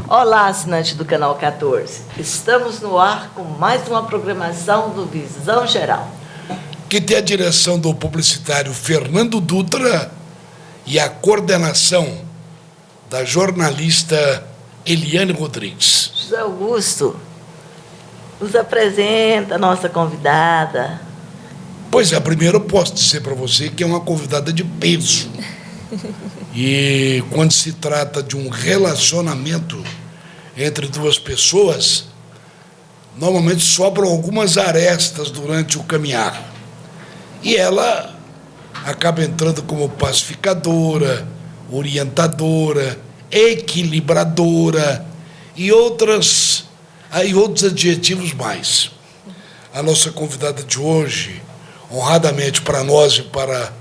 Olá, assinante do Canal 14. Estamos no ar com mais uma programação do Visão Geral, que tem a direção do publicitário Fernando Dutra e a coordenação da jornalista Eliane Rodrigues. José Augusto, nos apresenta a nossa convidada. Pois é, primeiro eu posso dizer para você que é uma convidada de peso. E quando se trata de um relacionamento entre duas pessoas, normalmente sobram algumas arestas durante o caminhar. E ela acaba entrando como pacificadora, orientadora, equilibradora e outros adjetivos mais. A nossa convidada de hoje, honradamente para nós e para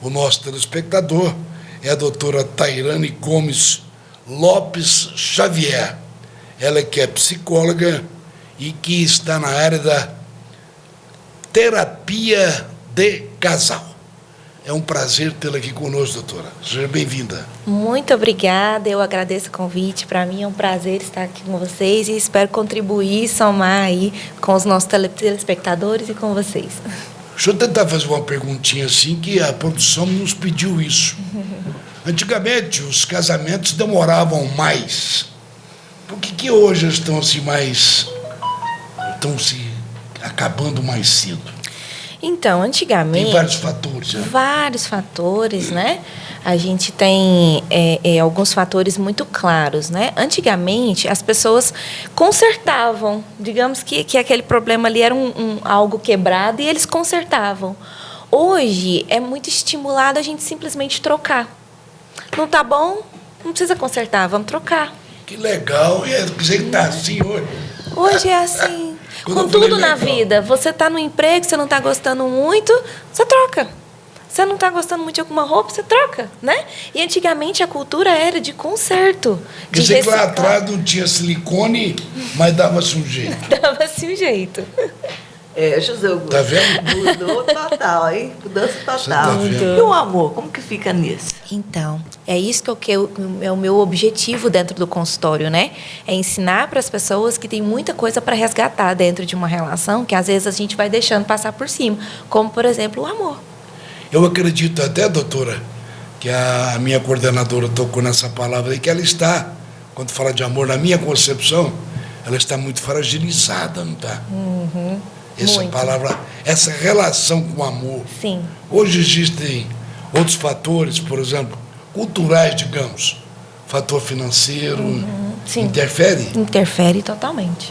o nosso telespectador, é a doutora Tairane Gomes Lopes Xavier. Ela que é psicóloga e que está na área da terapia de casal. É um prazer tê-la aqui conosco, doutora. Seja bem-vinda. Muito obrigada, eu agradeço o convite. Para mim é um prazer estar aqui com vocês e espero contribuir, somar aí com os nossos telespectadores e com vocês. Deixa eu tentar fazer uma perguntinha assim, que a produção nos pediu isso. Antigamente, os casamentos demoravam mais. Por que hoje estão se acabando mais cedo? Então, antigamente... Tem vários fatores, né? Vários fatores, né? A gente tem alguns fatores muito claros, né? Antigamente, as pessoas consertavam. Digamos que aquele problema ali era algo quebrado e eles consertavam. Hoje, é muito estimulado a gente simplesmente trocar. Não tá bom? Não precisa consertar, vamos trocar. Que legal, e é dizer que tá assim hoje. Hoje é assim. Com tudo na vida, você está no emprego, você não está gostando muito, você troca. Você não está gostando muito de alguma roupa, você troca, né? E antigamente a cultura era de conserto. Quer dizer que lá atrás não tinha silicone, mas dava-se um jeito. Dava-se um jeito. José Augusto. Tá vendo? Mudou total, hein? Mudança total. Tá vendo? E o amor, como que fica nisso? Então, é isso que é o meu objetivo dentro do consultório, né? É ensinar para as pessoas que tem muita coisa para resgatar dentro de uma relação que às vezes a gente vai deixando passar por cima, como, por exemplo, o amor. Eu acredito até, doutora, que a minha coordenadora tocou nessa palavra aí, que ela está, quando fala de amor, na minha concepção, ela está muito fragilizada, não está? Uhum. Essa muito. palavra, essa relação com o amor. Sim. Hoje existem outros fatores, por exemplo, culturais, digamos. Fator financeiro, Sim. interfere? Interfere totalmente.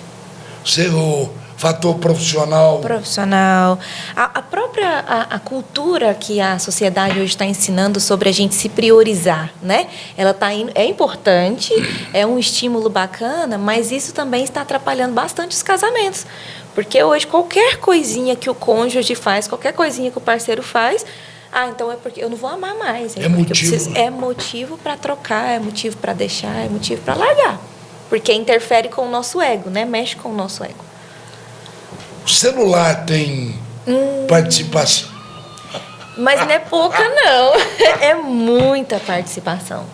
O fator profissional. Profissional. A própria cultura que a sociedade hoje está ensinando sobre a gente se priorizar, né? Ela é importante, é um estímulo bacana, mas isso também está atrapalhando bastante os casamentos. Porque hoje qualquer coisinha que o cônjuge faz, qualquer coisinha que o parceiro faz, então é porque eu não vou amar mais. É motivo. É motivo para trocar, é motivo para deixar, é motivo para largar. Porque interfere com o nosso ego, né? Mexe com o nosso ego. O celular tem participação. Mas não é pouca, não. É muita participação,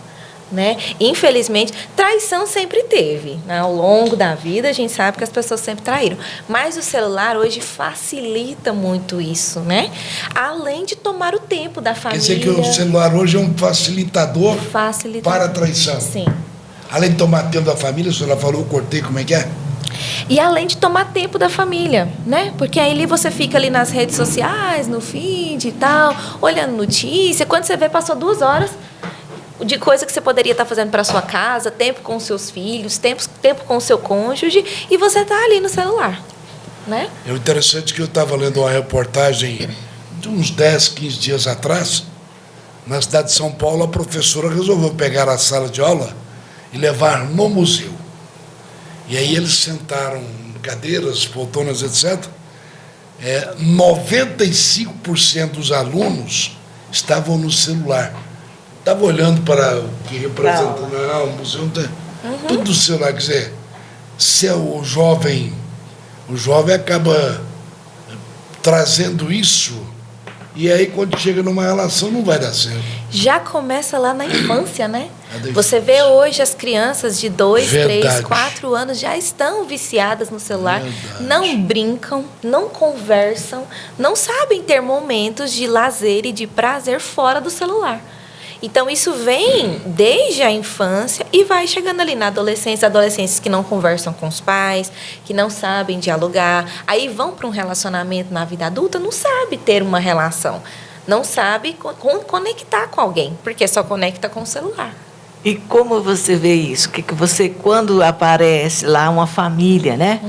né? Infelizmente, traição sempre teve, né? Ao longo da vida, a gente sabe que as pessoas sempre traíram. Mas o celular hoje facilita muito isso, né? Além de tomar o tempo da família. Quer dizer que o celular hoje é um facilitador para a traição. Sim. Além de tomar tempo da família, a senhora falou, eu cortei, como é que é? E além de tomar tempo da família, né? Porque aí você fica ali nas redes sociais, no feed e tal, olhando notícia. Quando você vê, passou 2 horas de coisa que você poderia estar fazendo para sua casa, tempo com os seus filhos, tempo com o seu cônjuge, e você está ali no celular, né? É interessante que eu estava lendo uma reportagem de uns 10, 15 dias atrás, na cidade de São Paulo, a professora resolveu pegar a sala de aula e levar no museu. E aí eles sentaram em cadeiras, poltronas, etc. 95% dos alunos estavam no celular. Estava olhando para o que representa o museu, tudo no celular. Quer dizer, se é o jovem acaba trazendo isso E aí, quando chega numa relação, não vai dar certo. Já começa lá na infância, né? É Você vê hoje as crianças de 2, Verdade. 3, 4 anos já estão viciadas no celular, Verdade. não brincam, não conversam, não sabem ter momentos de lazer e de prazer fora do celular. Então, isso vem desde a infância e vai chegando ali na adolescência, adolescentes que não conversam com os pais, que não sabem dialogar, aí vão para um relacionamento na vida adulta, não sabe ter uma relação, não sabe conectar com alguém, porque só conecta com o celular. E como você vê isso? Que você, quando aparece lá uma família, né?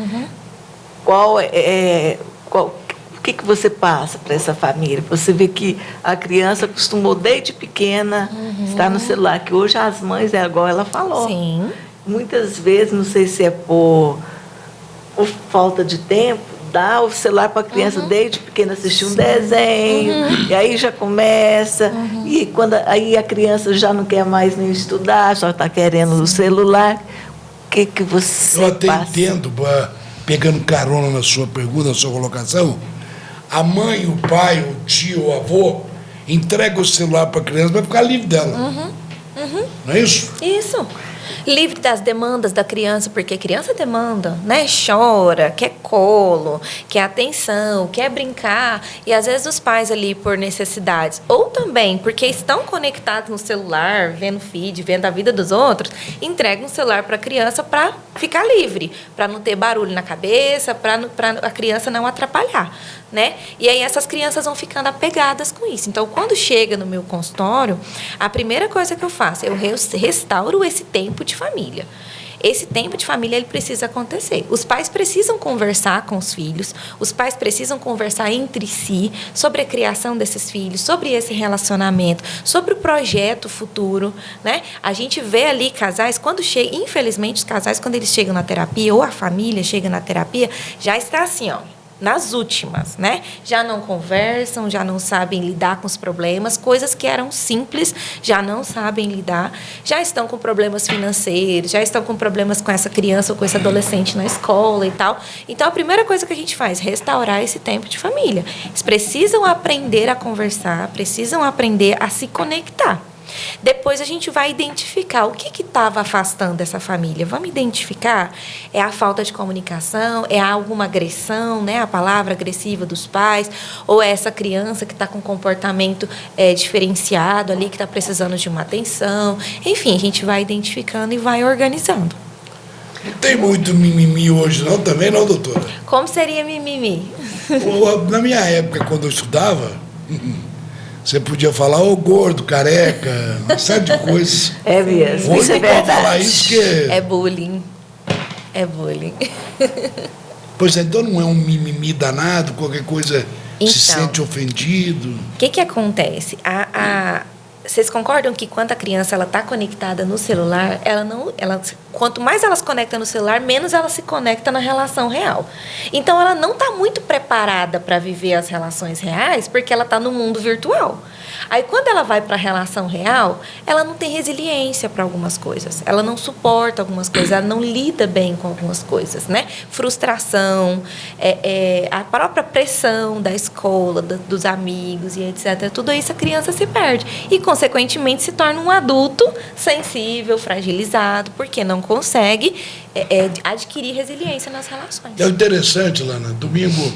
O que você passa para essa família? Você vê que a criança acostumou desde pequena estar no celular, que hoje as mães, é igual ela falou. Sim. Muitas vezes, não sei se é por falta de tempo, dá o celular para a criança desde pequena assistir um desenho, e aí já começa, e aí a criança já não quer mais nem estudar, só está querendo o celular. O que você Eu até passa? entendo, pegando carona na sua pergunta, na sua colocação, a mãe, o pai, o tio, o avô, entrega o celular para a criança para ficar livre dela. Não é isso? Isso. Livre das demandas da criança, porque criança demanda, né? Chora, quer colo, quer atenção, quer brincar. E às vezes os pais ali por necessidades, ou também porque estão conectados no celular, vendo feed, vendo a vida dos outros, entregam o celular para a criança para ficar livre, para não ter barulho na cabeça, para a criança não atrapalhar, né? E aí essas crianças vão ficando apegadas com isso. Então, quando chega no meu consultório, a primeira coisa que eu faço, eu restauro esse tempo de família. Esse tempo de família, ele precisa acontecer. Os pais precisam conversar com os filhos, os pais precisam conversar entre si sobre a criação desses filhos, sobre esse relacionamento, sobre o projeto futuro, né? A gente vê ali casais, infelizmente, os casais, quando eles chegam na terapia, ou a família chega na terapia, já está assim, ó, nas últimas, né? Já não conversam, já não sabem lidar com os problemas, coisas que eram simples, já não sabem lidar, já estão com problemas financeiros, já estão com problemas com essa criança ou com esse adolescente na escola e tal. Então, a primeira coisa que a gente faz é restaurar esse tempo de família. Eles precisam aprender a conversar, precisam aprender a se conectar. Depois a gente vai identificar o que estava afastando essa família. Vamos identificar? É a falta de comunicação? É alguma agressão, né? A palavra agressiva dos pais? Ou é essa criança que está com um comportamento diferenciado ali, que está precisando de uma atenção? Enfim, a gente vai identificando e vai organizando. Não tem muito mimimi hoje não, também não, doutora? Como seria mimimi? Na minha época, quando eu estudava, você podia falar, ô gordo, careca, uma série de coisas. É mesmo, Hoje isso é não pode verdade. falar isso que... É bullying. É bullying. Pois é, então não é um mimimi danado, qualquer coisa se Então, sente ofendido. O que acontece? Vocês concordam que quando a criança está conectada no celular, quanto mais ela se conecta no celular, menos ela se conecta na relação real. Então, ela não está muito preparada para viver as relações reais, porque ela está no mundo virtual. Aí, quando ela vai para a relação real, ela não tem resiliência para algumas coisas. Ela não suporta algumas coisas, ela não lida bem com algumas coisas, né? Frustração, a própria pressão da escola, dos amigos e etc. Tudo isso a criança se perde. E, consequentemente, se torna um adulto sensível, fragilizado, porque não consegue adquirir resiliência nas relações. É interessante, Lana, domingo,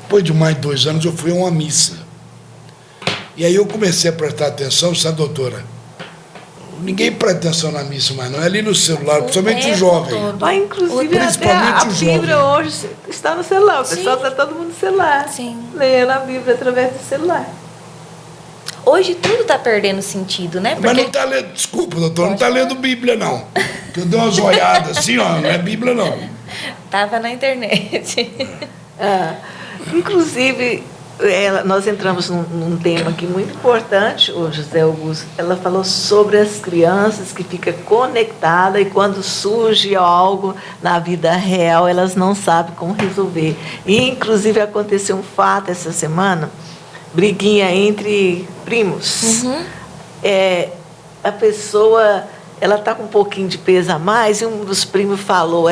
depois de mais de 2 anos, eu fui a uma missa. E aí eu comecei a prestar atenção, sabe, doutora? Ninguém presta atenção na missa mais, não. É ali no celular, principalmente o jovem. Mas, inclusive, Principalmente até a o jovem. Bíblia hoje está no celular. O pessoal está todo mundo no celular. Sim. Lendo a Bíblia através do celular. Hoje tudo está perdendo sentido, né? Mas não está lendo, desculpa, doutor, não está lendo Bíblia, não. Porque eu dei umas olhadas assim, ó, não é Bíblia, não. Estava na internet. Inclusive, nós entramos num tema aqui muito importante, o José Augusto. Ela falou sobre as crianças que ficam conectadas e quando surge algo na vida real, elas não sabem como resolver. E, inclusive, aconteceu um fato essa semana, briguinha entre primos. A pessoa ela está com um pouquinho de peso a mais e um dos primos falou,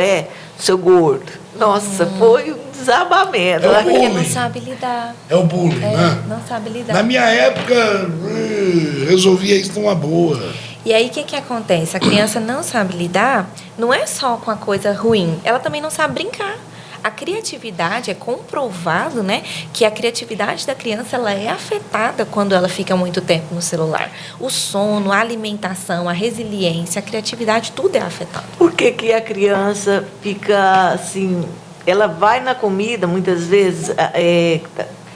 seu gordo. Nossa, foi um desabamento. É o Porque não bullying. sabe lidar. É o bullying, né? Não sabe lidar. Na minha época, resolvia isso numa boa. E aí, o que acontece? A criança não sabe lidar, não é só com a coisa ruim, ela também não sabe brincar. A criatividade, é comprovado, né, que a criatividade da criança ela é afetada quando ela fica muito tempo no celular. O sono, a alimentação, a resiliência, a criatividade, tudo é afetado. Por que que a criança fica assim, ela vai na comida, muitas vezes,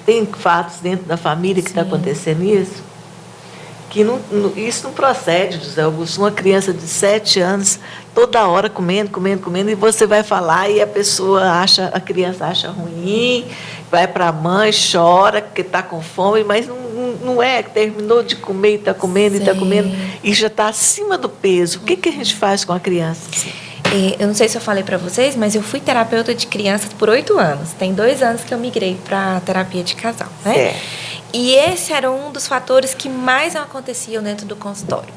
tem fatos dentro da família que está acontecendo isso? Que isso não procede, José Augusto. Uma criança de 7 anos, toda hora comendo, e você vai falar e a criança acha ruim, vai para a mãe, chora, porque está com fome, mas não é, terminou de comer e está comendo, e já está acima do peso. O que a gente faz com a criança? Eu não sei se eu falei para vocês, mas eu fui terapeuta de crianças por 8 anos. Tem 2 anos que eu migrei para terapia de casal, né? E esse era um dos fatores que mais aconteciam dentro do consultório.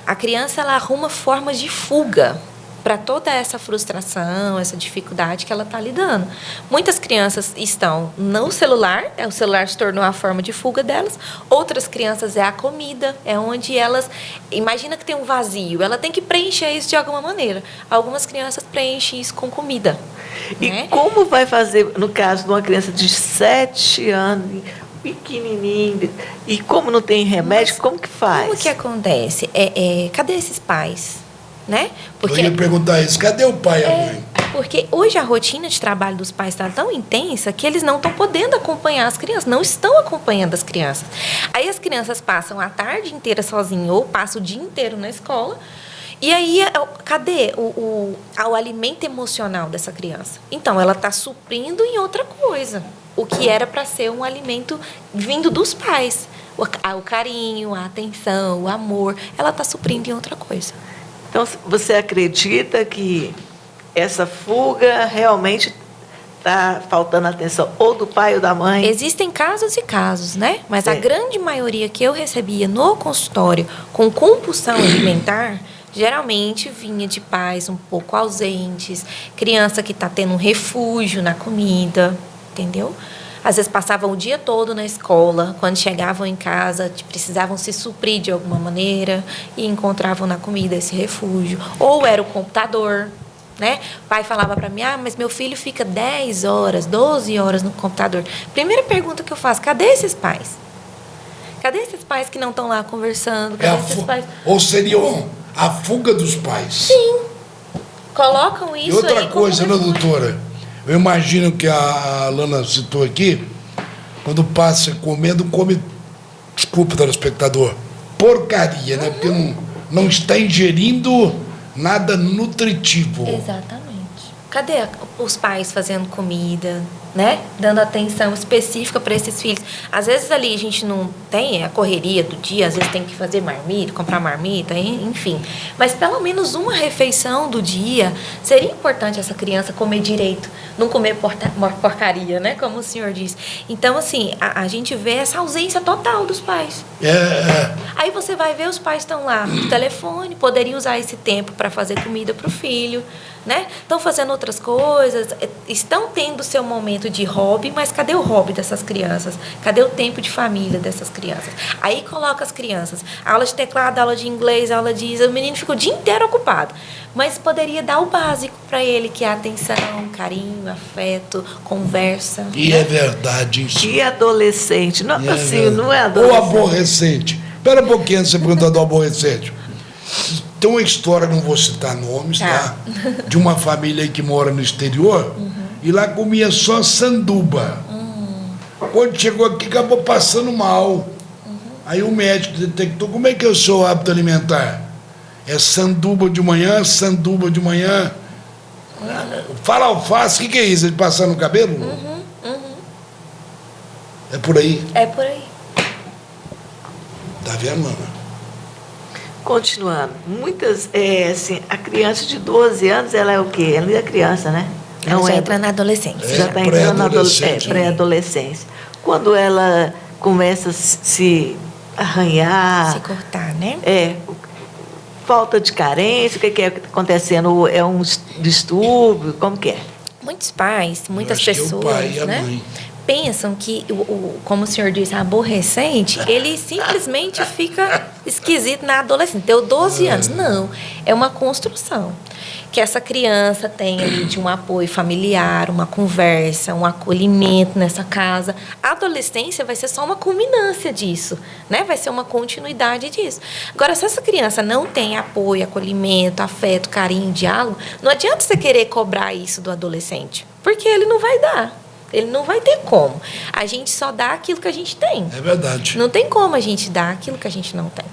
A criança, ela arruma formas de fuga para toda essa frustração, essa dificuldade que ela está lidando. Muitas crianças estão no celular, o celular se tornou a forma de fuga delas. Outras crianças é a comida, é onde elas... Imagina que tem um vazio, ela tem que preencher isso de alguma maneira. Algumas crianças preenchem isso com comida. E né? como vai fazer, no caso de uma criança de 7 anos... pequenininho, e como não tem remédio, como que faz? Como que acontece? Cadê esses pais? Né? Eu ia perguntar isso, cadê o pai e a mãe? Porque hoje a rotina de trabalho dos pais está tão intensa que eles não estão podendo acompanhar as crianças, não estão acompanhando as crianças. Aí as crianças passam a tarde inteira sozinhas ou passam o dia inteiro na escola. E aí, cadê o alimento emocional dessa criança? Então, ela está suprindo em outra coisa. O que era para ser um alimento vindo dos pais. O carinho, a atenção, o amor. Ela está suprindo em outra coisa. Então, você acredita que essa fuga realmente está faltando atenção ou do pai ou da mãe? Existem casos e casos, né? Mas a grande maioria que eu recebia no consultório com compulsão alimentar... geralmente vinha de pais um pouco ausentes, criança que está tendo um refúgio na comida, entendeu? Às vezes passavam o dia todo na escola, quando chegavam em casa, precisavam se suprir de alguma maneira e encontravam na comida esse refúgio. Ou era o computador, né? O pai falava para mim, mas meu filho fica 10 horas, 12 horas no computador. Primeira pergunta que eu faço, cadê esses pais? Cadê esses pais que não estão lá conversando? Cadê esses pais? Ou seria a fuga dos pais? Sim. Colocam isso. E outra aí coisa, né, doutora? Eu imagino que a Alana citou aqui, quando passa comendo, come, desculpa, telespectador, porcaria, né? Porque não está ingerindo nada nutritivo. Exatamente. Cadê os pais fazendo comida, né? Dando atenção específica para esses filhos. Às vezes ali a gente não tem a correria do dia, às vezes tem que fazer marmita, comprar marmita, enfim. Mas pelo menos uma refeição do dia seria importante essa criança comer direito, não comer porcaria, né? Como o senhor disse. Então, assim, a gente vê essa ausência total dos pais. Aí você vai ver, os pais estão lá no telefone, poderiam usar esse tempo para fazer comida para o filho, né? Estão fazendo outras coisas, estão tendo seu momento de hobby, mas cadê o hobby dessas crianças? Cadê o tempo de família dessas crianças? Aí coloca as crianças, aula de teclado, aula de inglês, aula de... O menino fica o dia inteiro ocupado, mas poderia dar o básico para ele, que é atenção, carinho, afeto, conversa. E é verdade isso. E adolescente? Não, assim, não é adolescente. Ou aborrecente. Espera um pouquinho antes de você perguntar do aborrecente. Tem uma história, não vou citar nomes, tá? De uma família aí que mora no exterior, e lá comia só sanduba. Quando chegou aqui, acabou passando mal. Aí o médico detectou, como é que é o seu hábito alimentar? É sanduba de manhã, Fala alface, o que é isso? De passar no cabelo? É por aí? É por aí. Tá vendo, mano? Continuando, assim, a criança de 12 anos, ela é o quê? Ela é criança, né? Ela já entra na adolescência. Já está entrando na pré-adolescência. Quando ela começa a se arranhar... Se cortar, né? falta de carência? O que é acontecendo? É um distúrbio? Como que é? Muitos pais, muitas acho que é o pessoas, pai e a né, mãe. pensam que, como o senhor disse, aborrecente, ele simplesmente fica esquisito na adolescência. Deu 12 anos. Não, é uma construção. Que essa criança tenha ali de um apoio familiar, uma conversa, um acolhimento nessa casa. A adolescência vai ser só uma culminância disso, né? Vai ser uma continuidade disso. Agora, se essa criança não tem apoio, acolhimento, afeto, carinho, diálogo, não adianta você querer cobrar isso do adolescente, porque ele não vai dar. Ele não vai ter como. A gente só dá aquilo que a gente tem. É verdade. Não tem como a gente dar aquilo que a gente não tem.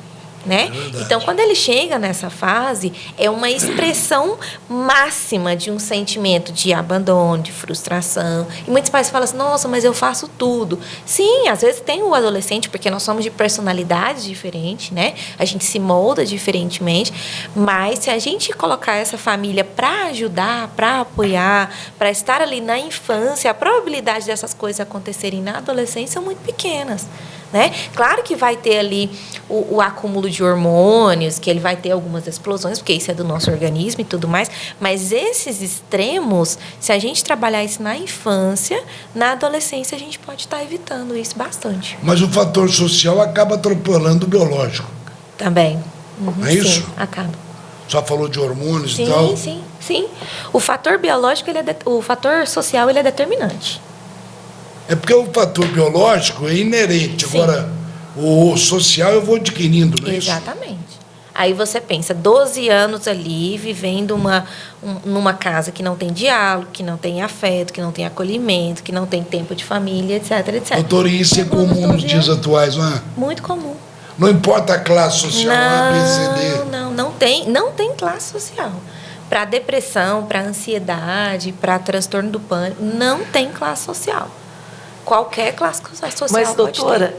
Né? Então, quando ele chega nessa fase, é uma expressão máxima de um sentimento de abandono, de frustração. E muitos pais falam assim, nossa, mas eu faço tudo. Sim, às vezes tem o adolescente, porque nós somos de personalidades diferentes, né? A gente se molda diferentemente. Mas se a gente colocar essa família para ajudar, para apoiar, para estar ali na infância, a probabilidade dessas coisas acontecerem na adolescência são muito pequenas. Né? Claro que vai ter ali o acúmulo de hormônios, que ele vai ter algumas explosões, porque isso é do nosso organismo e tudo mais, mas esses extremos, se a gente trabalhar isso na infância, na adolescência a gente pode estar evitando isso bastante. Mas o fator social acaba atropelando o biológico. Também. É isso? Sim, acaba. Só falou de hormônios Sim, e tal? sim. O fator biológico, o fator social, ele é determinante. É porque o fator biológico é inerente. Sim. Agora, o social eu vou adquirindo, não é isso? Exatamente. Aí você pensa, 12 anos ali, vivendo numa casa que não tem diálogo, que não tem afeto, que não tem acolhimento, que não tem tempo de família, etc, etc. Doutor, isso é comum nos dias atuais, não é? Muito comum. Não importa a classe social, A, B, C, D. Não tem classe social. Para depressão, para ansiedade, para transtorno do pânico, não tem classe social. Qualquer classe social. Mas, doutora,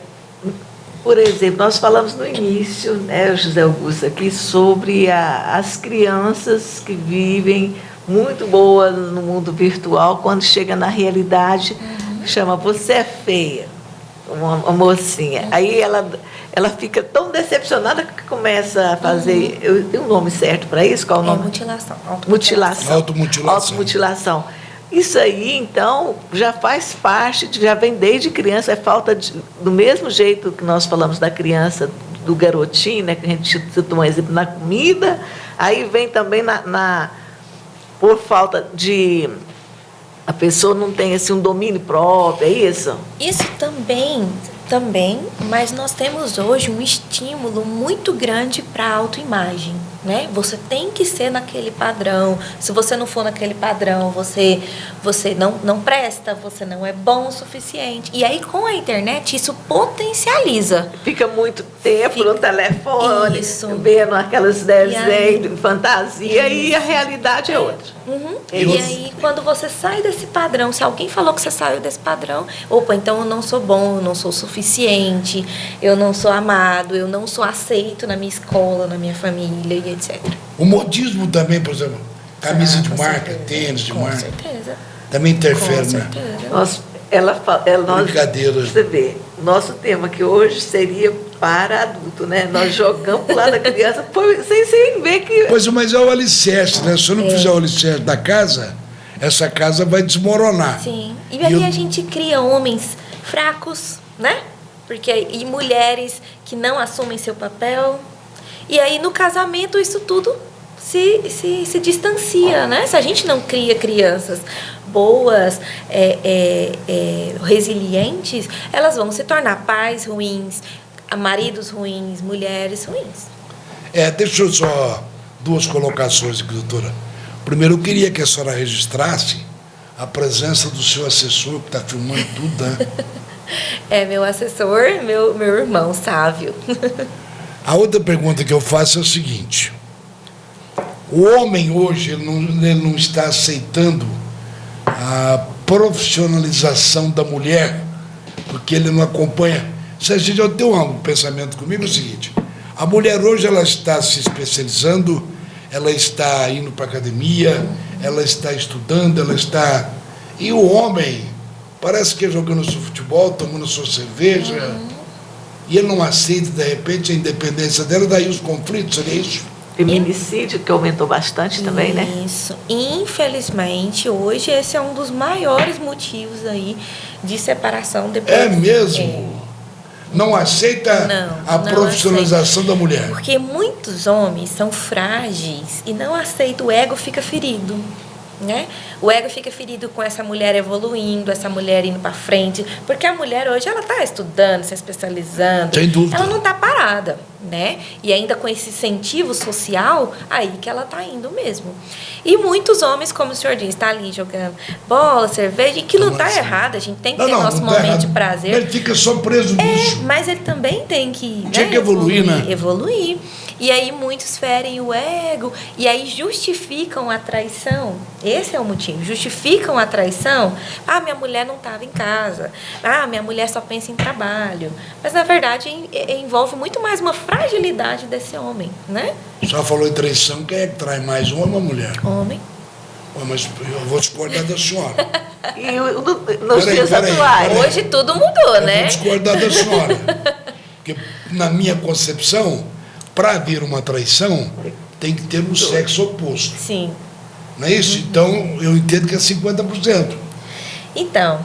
por exemplo, nós falamos no início, né, José Augusto, aqui, sobre as crianças que vivem muito boas no mundo virtual, quando chega na realidade, chama você é feia, uma mocinha. Aí ela fica tão decepcionada que começa a fazer. Tem um nome certo para isso? Qual o nome? Mutilação. Automutilação. Isso aí, então, já faz parte, já vem desde criança, é falta do mesmo jeito que nós falamos da criança, do garotinho, né, que a gente citou um exemplo na comida, aí vem também por falta de... A pessoa não tem assim, um domínio próprio, é isso? Isso também, mas nós temos hoje um estímulo muito grande para a autoimagem, né? Você tem que ser naquele padrão. Se você não for naquele padrão, você não presta, você não é bom o suficiente. E aí, com a internet, isso potencializa. Fica muito tempo no telefone, vendo aqueles desenhos de fantasia, e a realidade é outra. E aí, quando você sai desse padrão, se alguém falou que você saiu desse padrão, opa, então eu não sou bom, eu não sou suficiente, eu não sou amado, eu não sou aceito na minha escola, na minha família e etc. O modismo também, por exemplo, camisa de marca, tênis de marca. Com certeza. Também interfere, Com né? certeza. Brincadeira. Você vê, nosso tema que hoje seria para adulto, né? Nós jogamos pro lado da criança sem ver que... Pois, mas é o alicerce, né? Se eu não fizer o alicerce da casa, essa casa vai desmoronar. Sim. E aí a gente cria homens fracos, né? E mulheres que não assumem seu papel. E aí, no casamento, isso tudo se distancia, né? Se a gente não cria crianças boas, resilientes, elas vão se tornar pais ruins, maridos ruins, mulheres ruins. Deixa eu só duas colocações aqui, doutora. Primeiro, eu queria que a senhora registrasse a presença do seu assessor, que está filmando tudo, né? Meu assessor, meu irmão, Sávio. A outra pergunta que eu faço é o seguinte: o homem hoje ele não está aceitando a profissionalização da mulher, porque ele não acompanha. Se a gente já tem um pensamento comigo, é o seguinte: a mulher hoje ela está se especializando, ela está indo para a academia, ela está estudando, ela está... E o homem parece que é jogando seu futebol, tomando sua cerveja, e ele não aceita, de repente, a independência dela, daí os conflitos, seria isso? Feminicídio, que aumentou bastante também, né? Isso. Infelizmente, hoje, esse é um dos maiores motivos aí de separação depois. É mesmo? Não aceita a profissionalização da mulher? Porque muitos homens são frágeis e não aceitam, o ego fica ferido. Né? O ego fica ferido com essa mulher evoluindo, essa mulher indo para frente, porque a mulher hoje ela está estudando, se especializando, sem dúvida. Ela não está parada, né? E ainda com esse incentivo social, aí que ela está indo mesmo. E muitos homens, como o senhor diz, está ali jogando bola, cerveja, e que não está errado, a gente tem que ter nosso momento de prazer. Ele fica só preso nisso. Mas ele também tem que, tinha que evoluir, né? Evoluir. E aí muitos ferem o ego e aí justificam a traição. Esse é o motivo. Justificam a traição. Ah, minha mulher não estava em casa. Ah, minha mulher só pensa em trabalho. Mas, na verdade, envolve muito mais uma fragilidade desse homem, né? Só falou em traição. Quem é que trai mais, homem ou mulher? Homem. Mas eu vou discordar da senhora. E nos dias atuais? Hoje tudo mudou, né? Eu vou discordar da senhora. Porque, na minha concepção, para haver uma traição, tem que ter um sexo oposto. Sim. Não é isso? Então, eu entendo que é 50%. Então,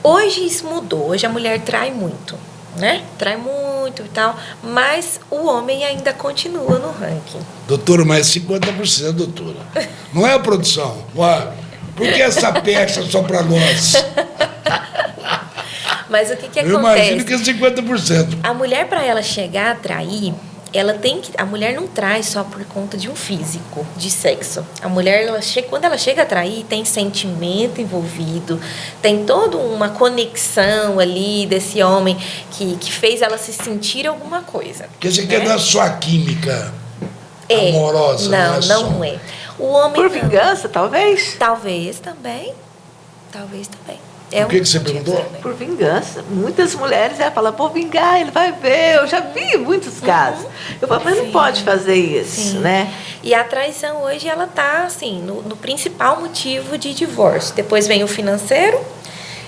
hoje isso mudou. Hoje a mulher trai muito, né? Trai muito e tal, mas o homem ainda continua no ranking. Doutora, mas é 50%, doutora. Não é a produção. Ué, por que essa peça só para nós? Mas o que eu acontece? Eu imagino que é 50%. A mulher, para ela chegar a trair, a mulher não traz só por conta de um físico, de sexo. A mulher, quando ela chega a trair, tem sentimento envolvido, tem toda uma conexão ali desse homem que fez ela se sentir alguma coisa. Porque você quer dar sua química amorosa, não é. O homem por vingança, talvez? Talvez também. Talvez também. O que você perguntou? Também. Por vingança. Muitas mulheres falam, vou vingar, ele vai ver. Eu já vi muitos casos. Eu falo, mas não pode fazer isso, né? E a traição hoje, ela está assim, no principal motivo de divórcio. Depois vem o financeiro,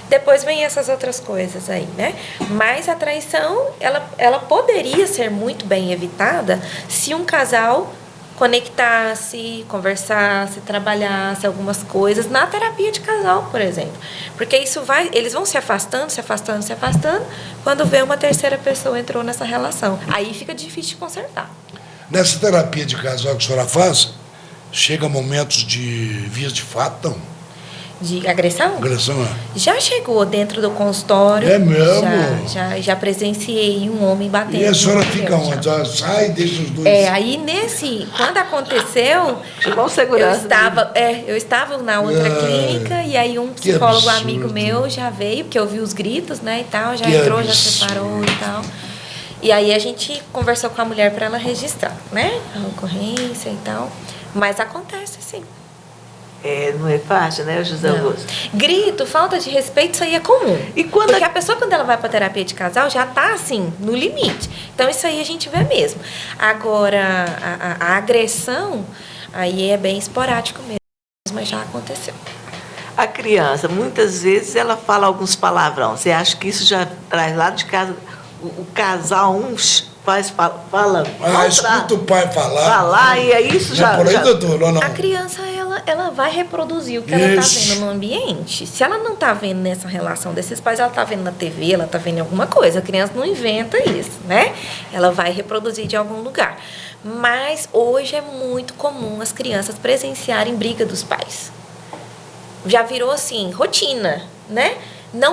depois vem essas outras coisas aí, né? Mas a traição, ela poderia ser muito bem evitada se um casal conectasse, conversasse, trabalhasse algumas coisas na terapia de casal, por exemplo. Porque eles vão se afastando, se afastando, se afastando, quando vê uma terceira pessoa entrou nessa relação. Aí fica difícil de consertar. Nessa terapia de casal que a senhora faz, chega momentos de vias de fato, não? De agressão? Agressão, é. Já chegou dentro do consultório. É mesmo? Já presenciei um homem batendo. E a senhora fica onde? Ela sai e deixa os dois? Aí quando aconteceu, eu estava na outra clínica e aí um psicólogo amigo meu já veio, porque eu vi os gritos, né, e tal, já entrou, já separou e tal. E aí a gente conversou com a mulher para ela registrar, né, a ocorrência e tal. Mas acontece, sim. Não é fácil, né, José Augusto? Grito, falta de respeito, isso aí é comum. Porque a pessoa, quando ela vai para terapia de casal, já está, assim, no limite. Então, isso aí a gente vê mesmo. Agora, a agressão, aí é bem esporádico mesmo, mas já aconteceu. A criança, muitas vezes, ela fala alguns palavrão. Você acha que isso já traz lá de casa, o casal, fala... escuta o pai falar. Falar, e é isso já... Por aí, doutor, ou não? A criança, ela vai reproduzir o que ela está vendo no ambiente. Se ela não está vendo nessa relação desses pais, ela está vendo na TV, ela está vendo em alguma coisa. A criança não inventa isso, né? Ela vai reproduzir de algum lugar. Mas hoje é muito comum as crianças presenciarem briga dos pais. Já virou, assim, rotina, né?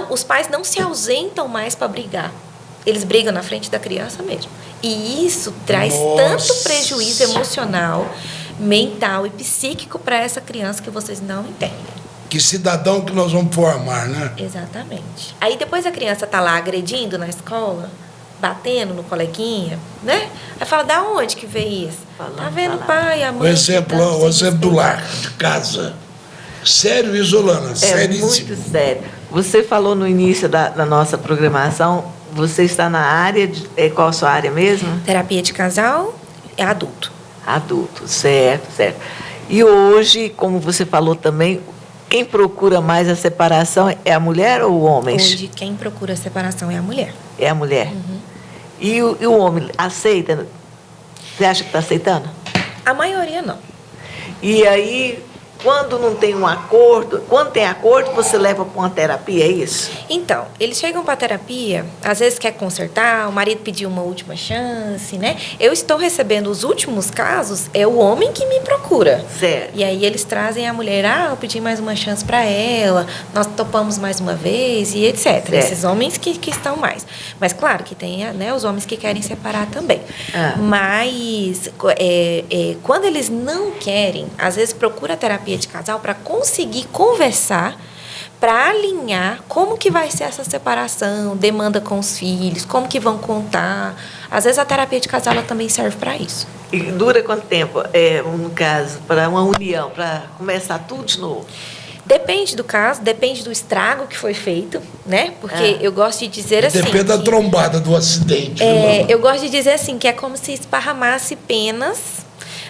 Os pais não se ausentam mais para brigar. Eles brigam na frente da criança mesmo. E isso traz tanto prejuízo emocional, mental e psíquico para essa criança que vocês não entendem. Que cidadão que nós vamos formar, né? Exatamente. Aí depois a criança tá lá agredindo na escola, batendo no coleguinha, né? Aí fala, da onde que veio isso? Tá vendo o pai, a mãe... O exemplo do lar, de casa. Sério, Isolana? Seríssimo. Muito sério. Você falou no início da nossa programação, você está na área de... Qual a sua área mesmo? Terapia de casal é adulto. Adulto, certo. E hoje, como você falou também, quem procura mais a separação é a mulher ou o homem? Hoje, quem procura a separação é a mulher. É a mulher. Uhum. E o homem aceita? Você acha que está aceitando? A maioria não. E aí, quando não tem um acordo, quando tem acordo, você leva para uma terapia, é isso? Então, eles chegam para terapia, às vezes quer consertar, o marido pediu uma última chance, né? Eu estou recebendo os últimos casos, é o homem que me procura. Certo. E aí eles trazem a mulher, eu pedi mais uma chance para ela, nós topamos mais uma vez e etc. Certo. Esses homens que estão mais. Mas claro que tem, né, os homens que querem separar também. Mas quando eles não querem, às vezes procura a terapia de casal para conseguir conversar, para alinhar como que vai ser essa separação, demanda com os filhos, como que vão contar. Às vezes a terapia de casal ela também serve para isso. E dura quanto tempo, no caso, para uma união, para começar tudo de novo? Depende do caso, depende do estrago que foi feito, né? Porque eu gosto de dizer assim... Depende da trombada do acidente. Eu gosto de dizer assim, que é como se esparramasse penas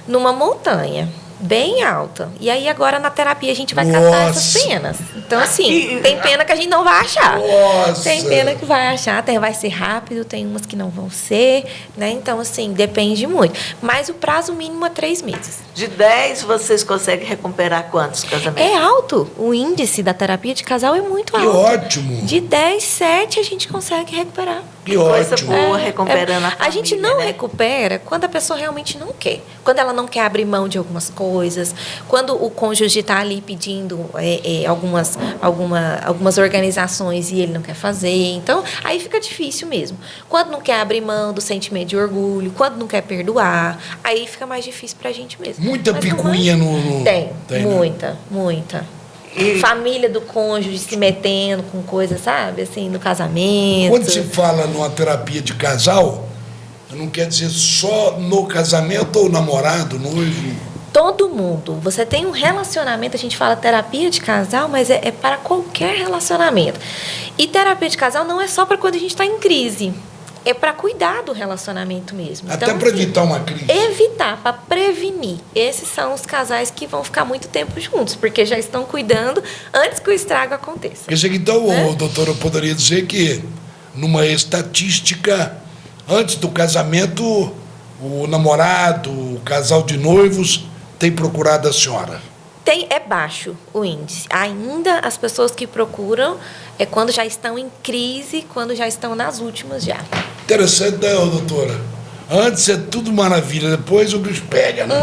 numa montanha bem alta. E aí agora na terapia a gente vai catar essas penas. Então assim, tem pena que a gente não vai achar. Nossa. Tem pena que vai achar, vai ser rápido, tem umas que não vão ser, né? Então assim, depende muito. Mas o prazo mínimo é 3 meses. De 10, vocês conseguem recuperar quantos casamentos? É alto. O índice da terapia de casal é muito Que alto. ótimo. De 10, 7 a gente consegue recuperar. Que Coisa ótimo. boa, recuperando a família, A gente não né? recupera quando a pessoa realmente não quer. Quando ela não quer abrir mão de algumas coisas, quando o cônjuge está ali pedindo algumas organizações e ele não quer fazer. Então, aí fica difícil mesmo. Quando não quer abrir mão do sentimento de orgulho, quando não quer perdoar, aí fica mais difícil pra gente mesmo. Muita Mas picuinha no... Tem, né? muita. Família do cônjuge se metendo com coisas, sabe? Assim, no casamento. Quando se fala numa terapia de casal, não quer dizer só no casamento ou namorado, noivo. Todo mundo. Você tem um relacionamento, a gente fala terapia de casal, mas é para qualquer relacionamento. E terapia de casal não é só para quando a gente está em crise. É para cuidar do relacionamento mesmo. Até Então, para evitar uma crise. Evitar, para prevenir. Esses são os casais que vão ficar muito tempo juntos, porque já estão cuidando antes que o estrago aconteça. Quer dizer que então, doutora, eu poderia dizer que numa estatística, antes do casamento, o namorado, o casal de noivos tem procurado a senhora? É baixo o índice. Ainda as pessoas que procuram é quando já estão em crise, quando já estão nas últimas já. Interessante, né, doutora? Antes é tudo maravilha, depois o bicho pega, né?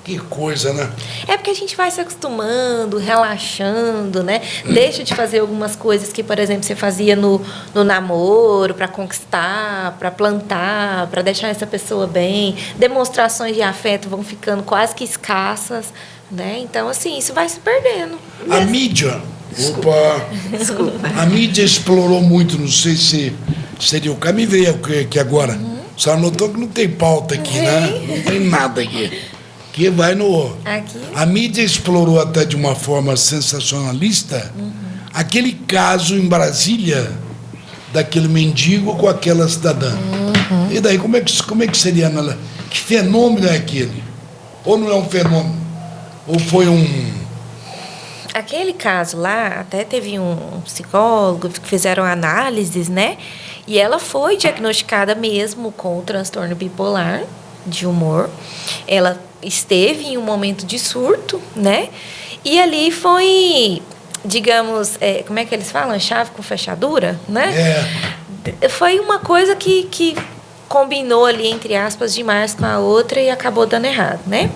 Que coisa, né? É porque a gente vai se acostumando, relaxando, né? Deixa de fazer algumas coisas que, por exemplo, você fazia no namoro, para conquistar, para plantar, para deixar essa pessoa bem. Demonstrações de afeto vão ficando quase que escassas, né? Então, assim, isso vai se perdendo. A mídia... Desculpa. A mídia explorou muito, não sei se seria o caso. Me veio aqui agora. Só notou que não tem pauta aqui, né? Não tem nada aqui. Que vai no... Aqui. A mídia explorou até de uma forma sensacionalista aquele caso em Brasília daquele mendigo com aquela cidadã. E daí, como é que seria? Que fenômeno é aquele? Ou não é um fenômeno? Ou foi Aquele caso lá, até teve um psicólogo que fizeram análises, né? E ela foi diagnosticada mesmo com o transtorno bipolar de humor. Ela esteve em um momento de surto, né? E ali foi, digamos, como é que eles falam? Chave com fechadura, né? Foi uma coisa que combinou ali, entre aspas, demais com a outra e acabou dando errado, né?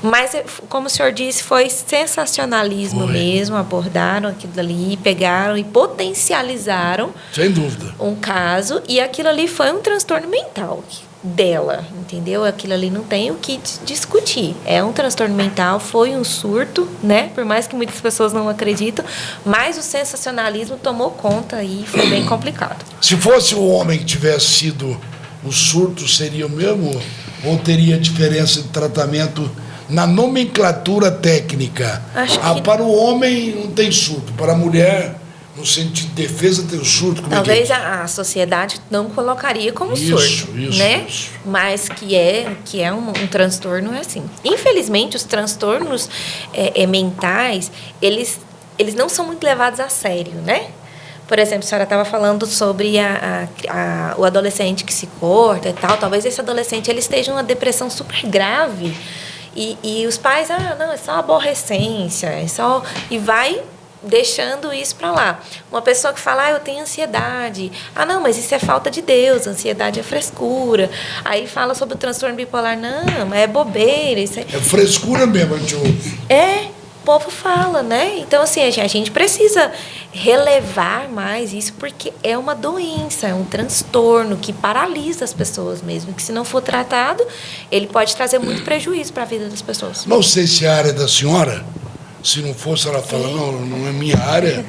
Mas, como o senhor disse, foi sensacionalismo mesmo, abordaram aquilo ali, pegaram e potencializaram sem dúvida um caso, e aquilo ali foi um transtorno mental dela, entendeu? Aquilo ali não tem o que discutir. É um transtorno mental, foi um surto, né? Por mais que muitas pessoas não acreditam, mas o sensacionalismo tomou conta e foi bem complicado. Se fosse o homem que tivesse sido o surto, seria o mesmo? Ou teria diferença de tratamento na nomenclatura técnica? Acho que... Para o homem não tem surto, para a mulher, no sentido de defesa, tem o surto. Talvez a sociedade não colocaria como surto, né? Isso. Mas que é um transtorno, é assim. Infelizmente, os transtornos mentais, eles não são muito levados a sério, né? Por exemplo, a senhora estava falando sobre o adolescente que se corta e tal. Talvez esse adolescente ele esteja em uma depressão super grave, E os pais, não, é só aborrecência, é só... E vai deixando isso para lá. Uma pessoa que fala, eu tenho ansiedade. Não, mas isso é falta de Deus, ansiedade é frescura. Aí fala sobre o transtorno bipolar, não, é bobeira. Isso é frescura mesmo, a gente ouve. O povo fala, né? Então, assim, a gente precisa relevar mais isso, porque é uma doença, é um transtorno que paralisa as pessoas mesmo, que se não for tratado, ele pode trazer muito prejuízo para a vida das pessoas. Não sei se é a área da senhora, se não fosse, ela fala, não é minha área.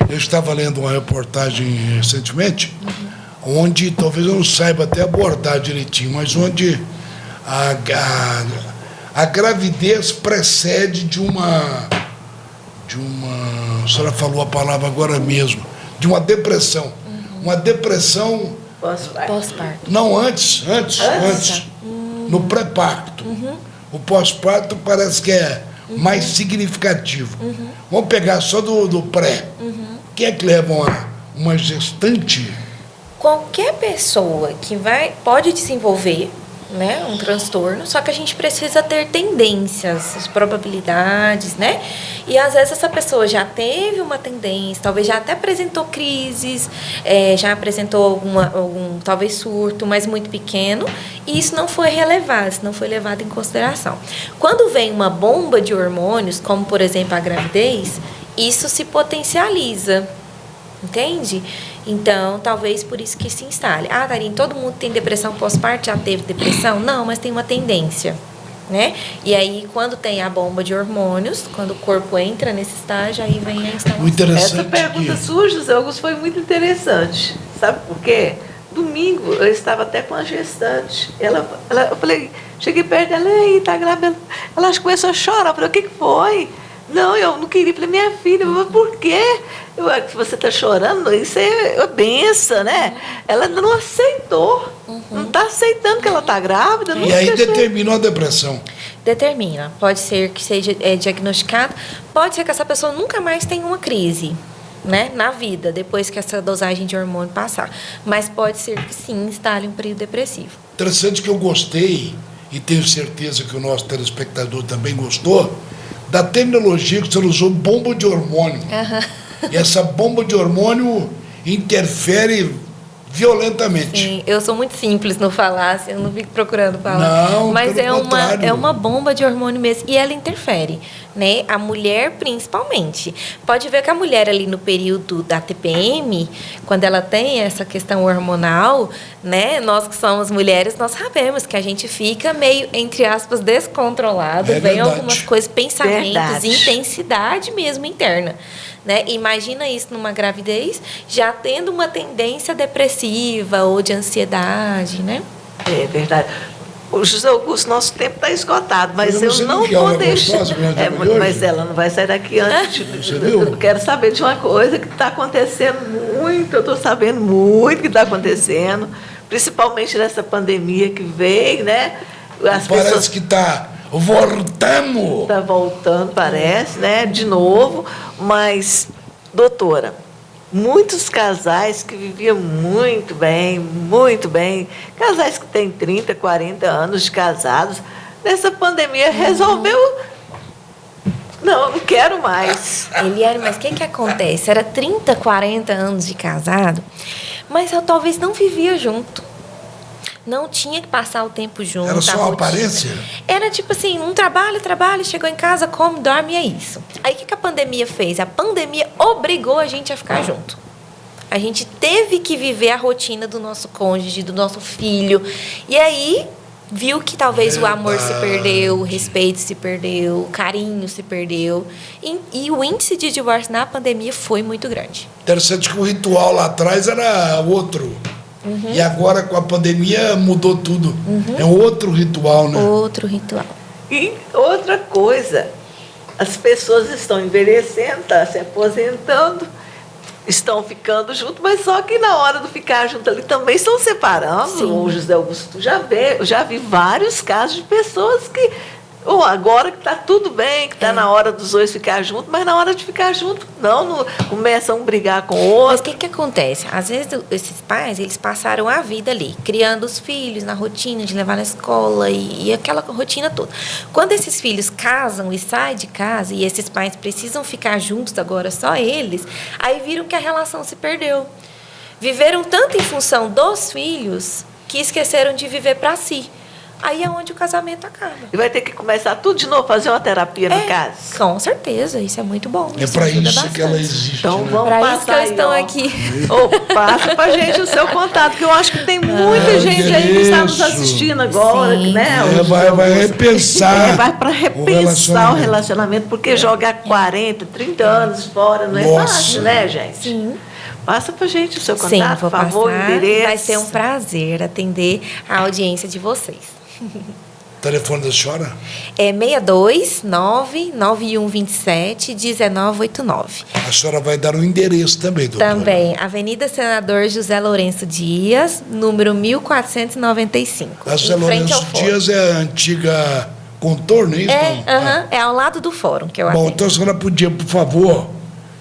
Eu estava lendo uma reportagem recentemente, onde, talvez eu não saiba até abordar direitinho, mas onde a gravidez precede de uma... A senhora falou a palavra agora mesmo, de uma depressão. Uma depressão... Pós-parto. Não, antes. No pré-parto. O pós-parto parece que é mais significativo. Vamos pegar só do pré. Quem é que leva uma gestante? Qualquer pessoa que pode desenvolver, né, um transtorno, só que a gente precisa ter tendências, as probabilidades, né? E às vezes essa pessoa já teve uma tendência, talvez já até apresentou crises, já apresentou algum talvez surto, mas muito pequeno, e isso não foi relevado, isso não foi levado em consideração. Quando vem uma bomba de hormônios, como por exemplo a gravidez, isso se potencializa, entende? Então, talvez por isso que se instale. Tarine, todo mundo tem depressão pós-parto, já teve depressão? Não, mas tem uma tendência, né? E aí, quando tem a bomba de hormônios, quando o corpo entra nesse estágio, aí vem a instalação. Essa pergunta sua, José Augusto, foi muito interessante. Sabe por quê? Domingo, eu estava até com a gestante. Eu falei, cheguei perto dela, e tá grávida. Ela começou a chorar. Eu falei, o que foi? Não, eu não queria. Falei, minha filha, mas por quê? Você está chorando? Isso é benção, né? Ela não aceitou. Não está aceitando que ela está grávida. E aí determinou a depressão. Determina. Pode ser que seja diagnosticado. Pode ser que essa pessoa nunca mais tenha uma crise, né, na vida, depois que essa dosagem de hormônio passar. Mas pode ser que sim, instale um período depressivo. Interessante que eu gostei, e tenho certeza que o nosso telespectador também gostou, da terminologia que você usou, bomba de hormônio. E essa bomba de hormônio interfere violentamente. Sim, eu sou muito simples no falar, assim, eu não fico procurando falar. Não, mas contrário. É uma bomba de hormônio mesmo, e ela interfere, né? A mulher principalmente. Pode ver que a mulher ali no período da TPM, quando ela tem essa questão hormonal, né? Nós que somos mulheres, nós sabemos que a gente fica meio, entre aspas, descontrolado. Vem algumas coisas, pensamentos, intensidade mesmo interna. Né? Imagina isso numa gravidez, já tendo uma tendência depressiva ou de ansiedade, né? É verdade. O José Augusto, nosso tempo está esgotado, mas eu não vou deixar. Mas ela não vai sair daqui antes. Eu quero saber de uma coisa que está acontecendo muito, eu estou sabendo muito que está acontecendo, principalmente nessa pandemia que veio, né? Parece que está voltando. Está voltando, parece, né? De novo. Mas, doutora, muitos casais que viviam muito bem, casais que têm 30, 40 anos de casados, nessa pandemia resolveu, não quero mais. Eliane, mas o que acontece? Era 30, 40 anos de casado, mas eu talvez não vivia junto. Não tinha que passar o tempo junto. Era só a aparência? Era tipo assim, trabalho, chegou em casa, come, dorme, é isso. Aí o que a pandemia fez? A pandemia obrigou a gente a ficar junto. A gente teve que viver a rotina do nosso cônjuge, do nosso filho. E aí viu que talvez o amor se perdeu, o respeito se perdeu, o carinho se perdeu. E o índice de divórcio na pandemia foi muito grande. Interessante que o ritual lá atrás era outro. E agora, com a pandemia, mudou tudo. É outro ritual, né? Outro ritual. E outra coisa, as pessoas estão envelhecendo, estão se aposentando, estão ficando juntos, mas só que na hora de ficar junto ali também estão separando. Sim. O José Augusto já vi vários casos de pessoas que Ou agora que está tudo bem, que está na hora dos dois ficar juntos, mas na hora de ficar junto, não começam a brigar com o outro. Mas o que acontece? Às vezes, esses pais, eles passaram a vida ali, criando os filhos na rotina de levar na escola e aquela rotina toda. Quando esses filhos casam e saem de casa e esses pais precisam ficar juntos agora, só eles, aí viram que a relação se perdeu. Viveram tanto em função dos filhos que esqueceram de viver para si. Aí é onde o casamento acaba. E vai ter que começar tudo de novo, fazer uma terapia no caso? Com certeza, isso é muito bom. É para isso que ela existe. Então né? vamos Para passar isso que eu aí, estou ó. aqui. Passa pra gente o seu contato, que eu acho que tem muita gente aí que está nos isso. assistindo agora, Sim. né? Vai repensar. Vai para repensar o relacionamento, porque jogar 40, 30 anos fora não é Nossa. fácil, né, gente? Sim. Passa pra gente o seu Sim, contato, vou por favor, passar. endereço. Vai ser um prazer atender a audiência de vocês. Telefone da senhora? É 629-9127-1989. A senhora vai dar o endereço também, doutora. Também, Avenida Senador José Lourenço Dias, número 1495. A José em frente ao Lourenço fórum. Dias é a antiga contorno, é isso? É ao lado do fórum que eu Bom, atendo. então a senhora podia, por favor,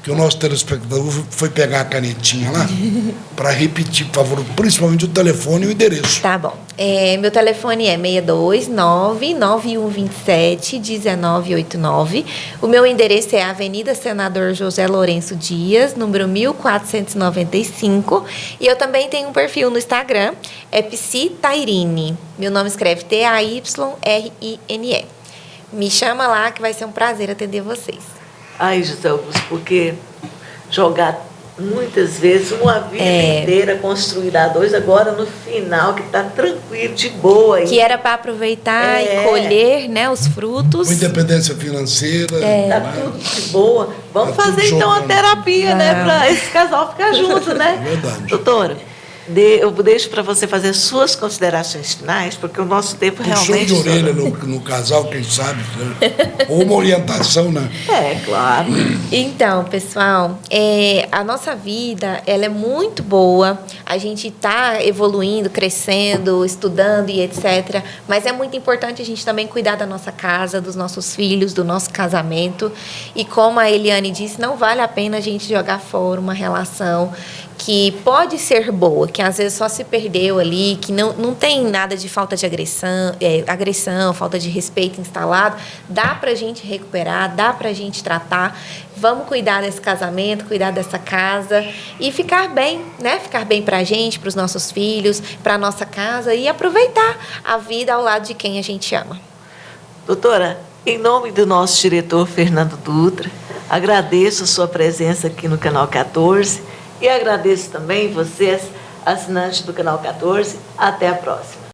que o nosso telespectador foi pegar a canetinha lá, para repetir, por favor, principalmente o telefone e o endereço. Tá bom. Meu telefone é 629-9127-1989. O meu endereço é Avenida Senador José Lourenço Dias, número 1495. E eu também tenho um perfil no Instagram, é Psi Tairine. Meu nome escreve Tayrine. Me chama lá que vai ser um prazer atender vocês. Ai, José Augusto, porque jogar muitas vezes uma vida inteira construída a dois, agora no final, que está tranquilo, de boa. Que era para aproveitar e colher, né, os frutos. Com independência financeira. Tá tudo de boa. Vamos Tá tudo fazer então uma jogando. terapia, né? Para esse casal ficar junto, né? É verdade. Doutora, eu deixo para você fazer suas considerações finais, porque o nosso tempo Puxou realmente... de orelha no casal, quem sabe. Né? Ou uma orientação, né? É, claro. Então, pessoal, a nossa vida, ela é muito boa. A gente está evoluindo, crescendo, estudando e etc. Mas é muito importante a gente também cuidar da nossa casa, dos nossos filhos, do nosso casamento. E como a Eliane disse, não vale a pena a gente jogar fora uma relação que pode ser boa, que às vezes só se perdeu ali, que não tem nada de falta de agressão, falta de respeito instalado. Dá para a gente recuperar, dá para a gente tratar. Vamos cuidar desse casamento, cuidar dessa casa e ficar bem, né? Ficar bem para a gente, para os nossos filhos, para a nossa casa e aproveitar a vida ao lado de quem a gente ama. Doutora, em nome do nosso diretor Fernando Dutra, agradeço a sua presença aqui no Canal 14 e agradeço também vocês, assinantes do Canal 14. Até a próxima.